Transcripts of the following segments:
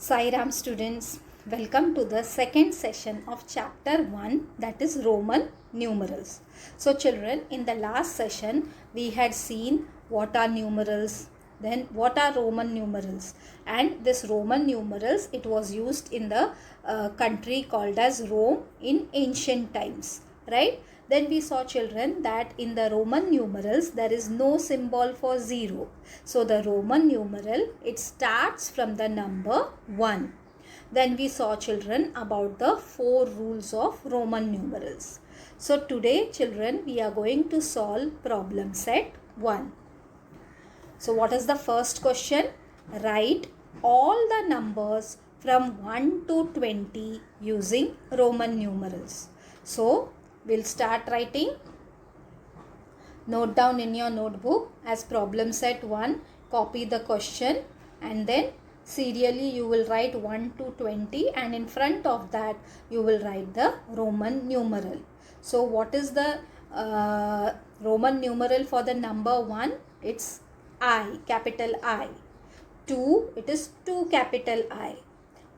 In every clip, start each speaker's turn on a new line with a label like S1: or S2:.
S1: Sai Ram students, welcome to the second session of chapter 1, that is Roman numerals. So children, in the last session we had seen what are numerals, then what are Roman numerals, and this Roman numerals, it was used in the country called as Rome in ancient times, right? Then we saw children that in the Roman numerals there is no symbol for 0. So the Roman numeral, it starts from the number 1. Then we saw children about the 4 rules of Roman numerals. So today children, we are going to solve problem set 1. So what is the first question? Write all the numbers from 1 to 20 using Roman numerals. So we'll start writing. Note down in your notebook as problem set 1, copy the question, and then serially you will write 1 to 20, and in front of that you will write the Roman numeral. So what is the Roman numeral for the number 1? It's I, capital I. 2, it is 2 capital I.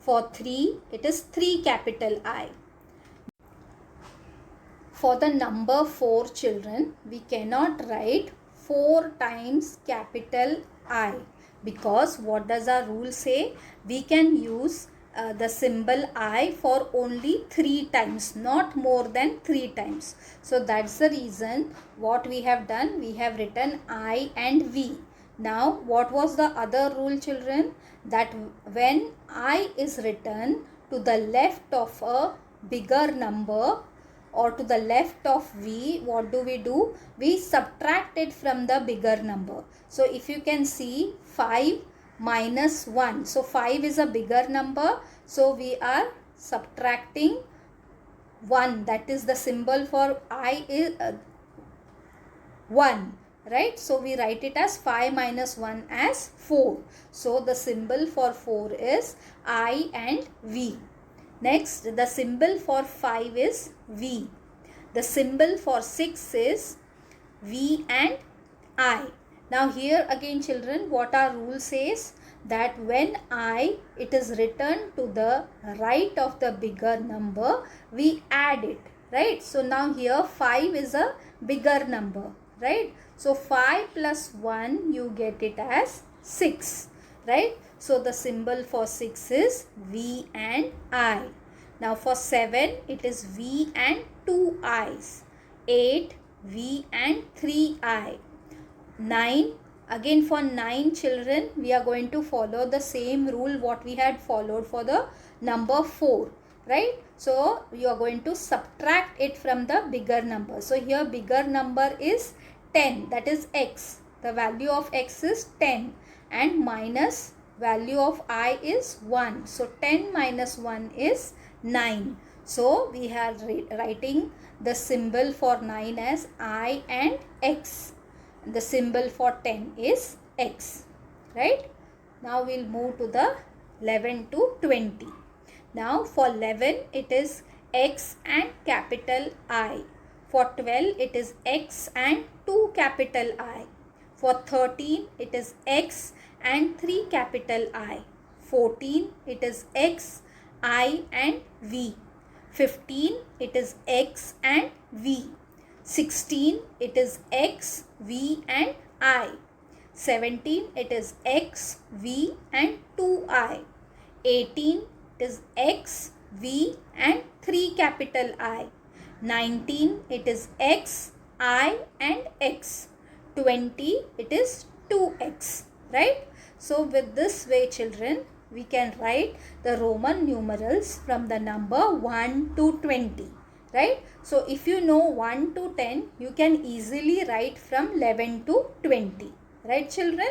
S1: For 3, it is 3 capital I. For the number 4 children, we cannot write 4 times capital I, because what does our rule say? We can use the symbol I for only 3 times, not more than 3 times. So that's the reason what we have done, we have written I and V. Now what was the other rule children? That when I is written to the left of a bigger number or to the left of V, what do? We subtract it from the bigger number. So if you can see 5 minus 1. So 5 is a bigger number. So we are subtracting 1. That is the symbol for I is 1. Right? So we write it as 5 minus 1 as 4. So the symbol for 4 is I and V. Next, the symbol for 5 is V. The symbol for 6 is V and I. Now here again children, what our rule says, that when I, it is written to the right of the bigger number, we add it, right? So now here 5 is a bigger number, right? So 5 plus 1, you get it as 6, right? So the symbol for 6 is V and I. Now for 7, it is V and 2 I's. 8, V and 3 I. 9, again for 9 children, we are going to follow the same rule what we had followed for the number 4, right? So you are going to subtract it from the bigger number. So here bigger number is 10, that is X. The value of X is 10, and minus value of I is 1. So 10 minus 1 is 9. So we are writing the symbol for 9 as I and X. The symbol for 10 is X, right? Now we'll move to the 11 to 20. Now for 11, it is X and capital I. For 12, it is X and 2 capital I. For 13, it is X and 3 capital I. 14, it is X, I and V. 15, it is X and V. 16, it is X, V and I. 17, it is X, V and 2 I. 18, it is X, V and 3 capital I. 19, it is X, I and X. 20, it is 2X, right? So with this way children, we can write the Roman numerals from the number 1 to 20, right? So if you know 1 to 10, you can easily write from 11 to 20, right children?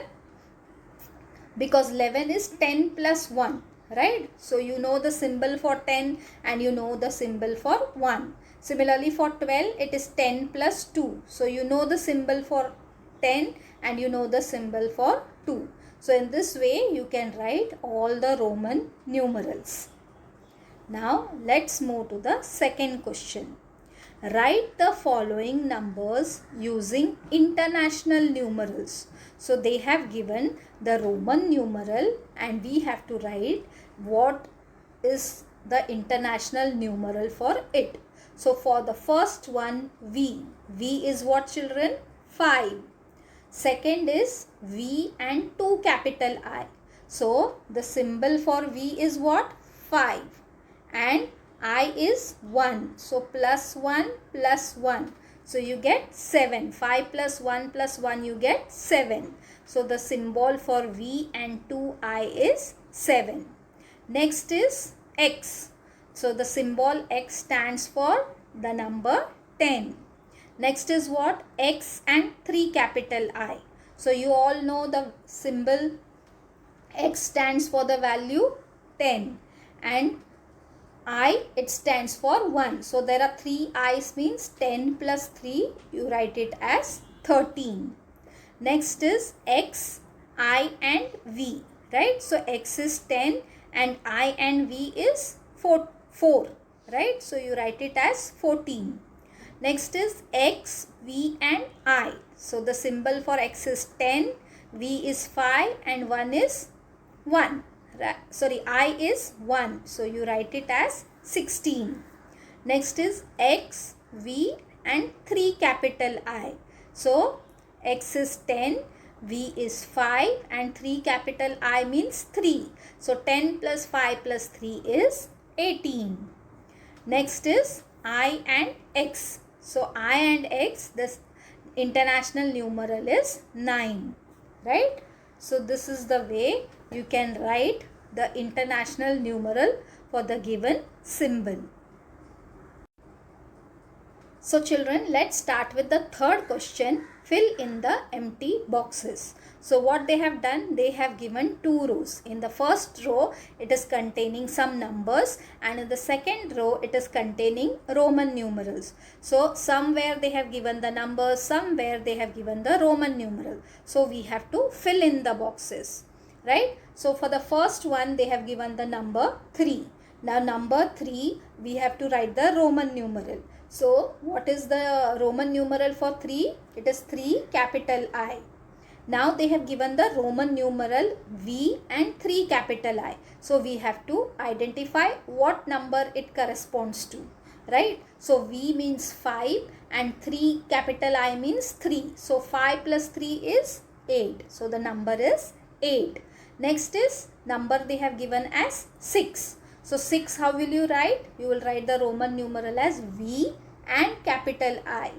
S1: Because 11 is 10 plus 1, right? So you know the symbol for 10 and you know the symbol for 1. Similarly for 12, it is 10 plus 2. So you know the symbol for 10 and you know the symbol for 2. So in this way you can write all the Roman numerals. Now let's move to the second question. Write the following numbers using international numerals. So they have given the Roman numeral and we have to write what is the international numeral for it. So for the first one, V. V is what, children? 5. Second is V and 2 capital I. So the symbol for V is what? 5. And I is 1. So plus 1 plus 1. So you get 7. 5 plus 1 plus 1 you get 7. So the symbol for V and 2I is 7. Next is X. So the symbol X stands for the number 10. Next is what? X and 3 capital I. So you all know the symbol X stands for the value 10 and I, it stands for 1. So there are 3 I's, means 10 plus 3, you write it as 13. Next is X, I and V, right? So X is 10 and I and V is 4, right? So you write it as 14. Next is X, V and I. So the symbol for X is 10, V is 5 and 1 is 1. Sorry, I is 1. So you write it as 16. Next is X, V and 3 capital I. So X is 10, V is 5 and 3 capital I means 3. So 10 plus 5 plus 3 is 18. Next is I and X. So I and X, this international numeral is 9, right? So this is the way you can write the international numeral for the given symbol. So children, let's start with the third question. Fill in the empty boxes. So what they have done, they have given 2 rows. In the first row, it is containing some numbers and in the second row, it is containing Roman numerals. So somewhere they have given the numbers, somewhere they have given the Roman numeral. So we have to fill in the boxes, right? So for the first one, they have given the number 3. Now number 3, we have to write the Roman numeral. So what is the Roman numeral for 3? It is 3 capital I. Now they have given the Roman numeral V and 3 capital I. So we have to identify what number it corresponds to, right? So V means 5 and 3 capital I means 3. So 5 plus 3 is 8. So the number is 8. Next is number they have given as 6. So 6, how will you write? You will write the Roman numeral as V and capital I.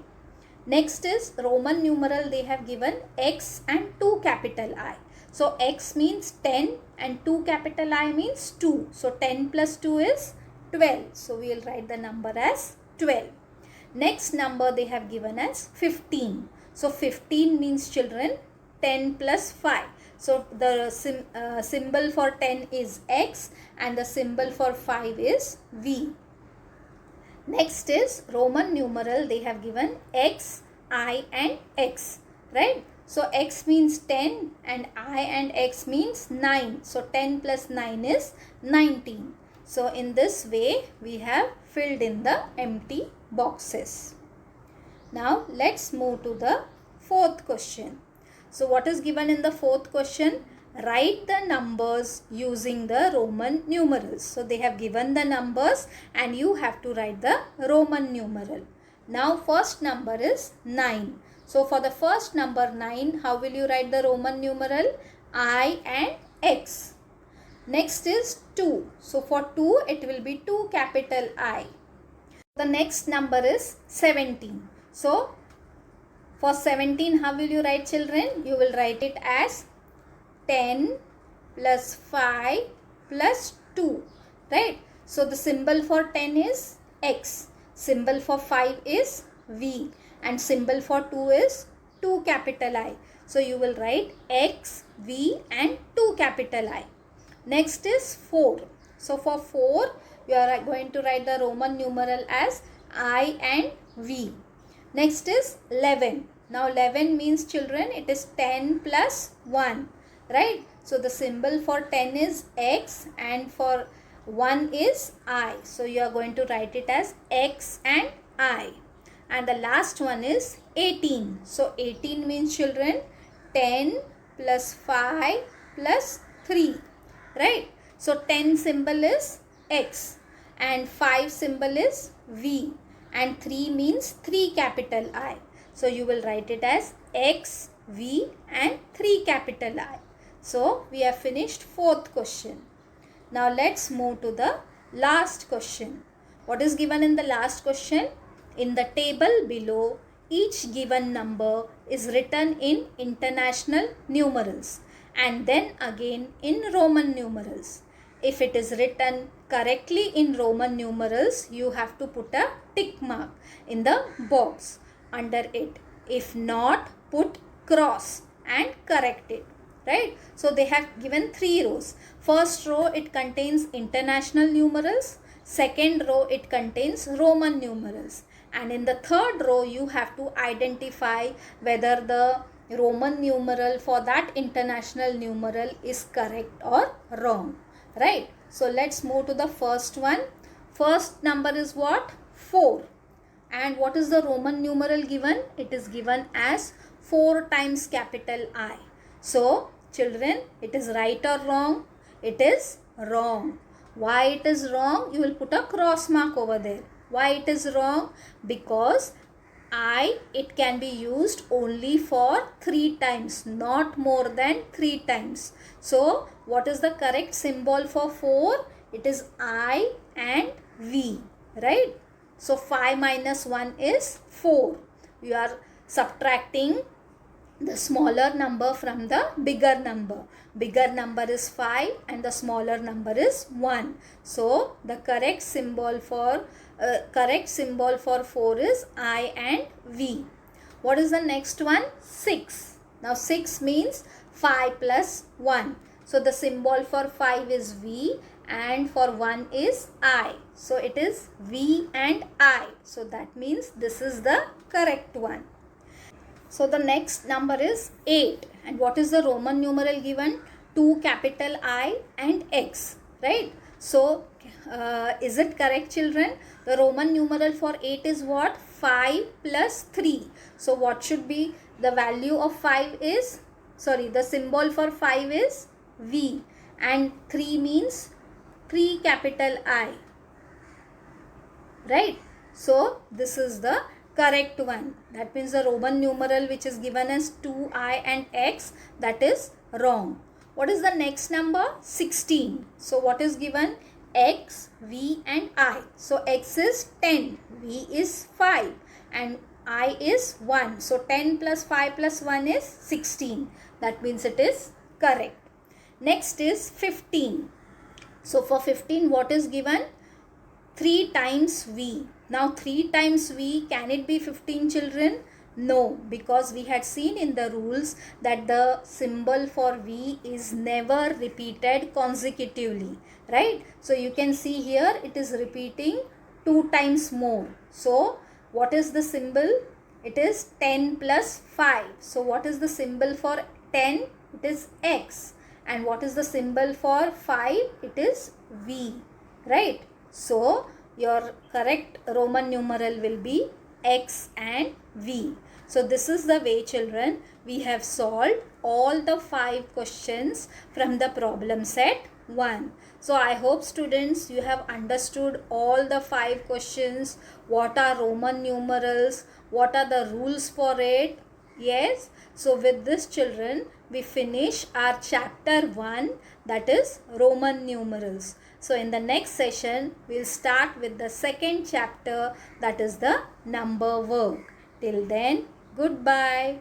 S1: Next is Roman numeral they have given X and 2 capital I. So X means 10 and 2 capital I means 2. So 10 plus 2 is 12. So we will write the number as 12. Next number they have given as 15. So 15 means, children, 10 plus 5. So the symbol for 10 is X and the symbol for 5 is V. Next is Roman numeral they have given X, I and X, right? So X means 10 and I and X means 9. So 10 plus 9 is 19. So in this way we have filled in the empty boxes. Now let's move to the fourth question. So what is given in the fourth question? Write the numbers using the Roman numerals. So they have given the numbers and you have to write the Roman numeral. Now first number is 9. So for the first number 9, how will you write the Roman numeral? I and X. Next is 2. So for 2, it will be 2 capital I. The next number is 17. So for 17, how will you write, children? You will write it as 10 plus 5 plus 2, right? So the symbol for 10 is X, symbol for 5 is V and symbol for 2 is 2 capital I. So you will write X, V and 2 capital I. Next is 4. So for 4, you are going to write the Roman numeral as I and V. Next is 11. Now 11 means, children, it is 10 plus 1, right? So the symbol for 10 is X and for 1 is I. So you are going to write it as X and I. and the last one is 18. So 18 means children 10 plus 5 plus 3, right? So 10 symbol is X and 5 symbol is V and 3 means 3 capital I. So you will write it as X, V and 3 capital I. So we have finished fourth question. Now let's move to the last question. What is given in the last question? In the table below, each given number is written in international numerals and then again in Roman numerals. If it is written correctly in Roman numerals, you have to put a tick mark in the box under it. If not, put cross and correct it. Right? So they have given 3 rows. First row it contains international numerals. Second row it contains Roman numerals. And in the third row you have to identify whether the Roman numeral for that international numeral is correct or wrong. Right? So let's move to the first one. First number is what? 4. And what is the Roman numeral given? It is given as 4 times capital I. So, children, it is right or wrong? It is wrong. Why it is wrong? You will put a cross mark over there. Why it is wrong? Because I, it can be used only for 3 times, not more than 3 times. So, what is the correct symbol for 4? It is I and V, right? So, 5 minus 1 is 4. You are subtracting the smaller number from the bigger number. Bigger number is 5 and the smaller number is 1. So the correct symbol for 4 is I and V. What is the next one? 6. Now 6 means 5 plus 1. So the symbol for 5 is V and for 1 is I. So it is V and I. So that means this is the correct one. So the next number is 8. And what is the Roman numeral given? 2 capital I and X. Right? So is it correct, children? The Roman numeral for 8 is what? 5 plus 3. So what should be the value of 5 is? Sorry, the symbol for 5 is V. And 3 means 3 capital I. Right? So this is the correct one. That means the Roman numeral which is given as 2I and X, that is wrong. What is the next number? 16. So what is given? X, V and I. So X is 10, V is 5 and I is 1. So 10 plus 5 plus 1 is 16. That means it is correct. Next is 15. So for 15 what is given? 3 times V. Now 3 times V, can it be 15, children? No, because we had seen in the rules that the symbol for V is never repeated consecutively, right? So you can see here it is repeating 2 times more. So what is the symbol? It is 10 plus 5. So what is the symbol for 10? It is X. And what is the symbol for 5? It is V, right? So your correct Roman numeral will be X and V. So this is the way, children, we have solved all the 5 questions from the problem set 1. So I hope, students, you have understood all the 5 questions. What are Roman numerals? What are the rules for it? Yes. So with this, children, we finish our chapter 1, that is Roman numerals. So in the next session, we'll start with the second chapter, that is the number work. Till then, goodbye.